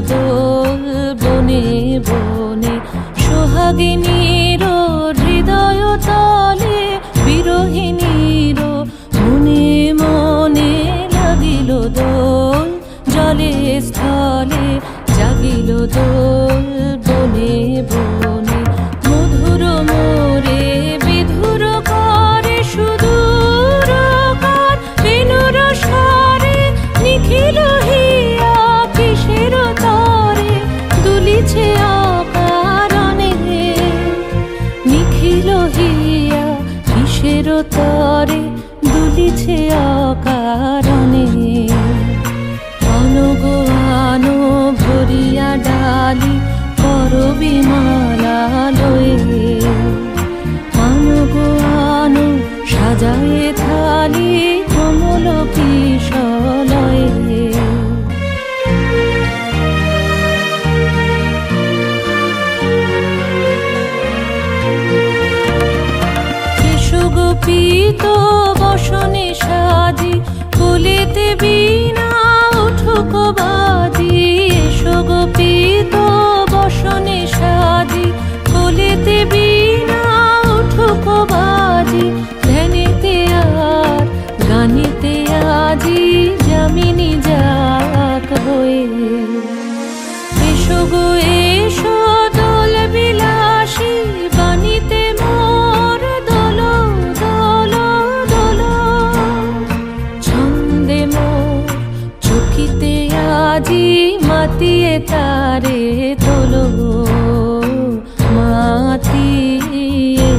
দোল বনে বনে, সোহাগিনীর হৃদয় তলে, বিরহিণীর মনে মনে লাগিল দোল। জলে স্থলে জাগিল দোল বনে বনে, মধুর মোরে বিধুর করে সুদূর কার, বেণুর স্বরে নিখিল হিয়া কিসের তরে দুলিছে অকারণে, নিখিল হিয়া কিসের তরে দুলিছে অকারণে। আনো আনো ভরিয়া ডালি করবি মালা লয়ে, আনো আনো সাজায়ে থালি কমল কিশলয়ে। গোপীত বসনে সাজি, কোলেতে বীণা উঠুক বাজি। এসো গোপীত বসনে সাজি, কোলেতে বীণা উঠুক বাজি। ধ্যানেতে আর গানেতে আজি যামিনী যাক হয়ে। এসো গো এসো দোল বিলাসী, বাণীতে মোর দোল দোল দোল। ছন্দে মোর চকিতে আজি মাতিয়ে তারে তোলো মাতিয়ে।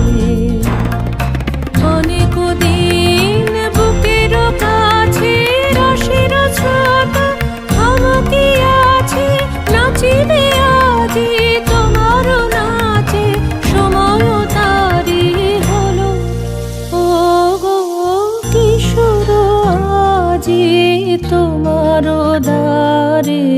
অনেক দিন বুকের কাছে রসের ছোট থমকি আছে, নাচিবে আজি তোমার নাচে সময় তারি হলো। ও গো কিশোর আজি তোমার দ্বারে।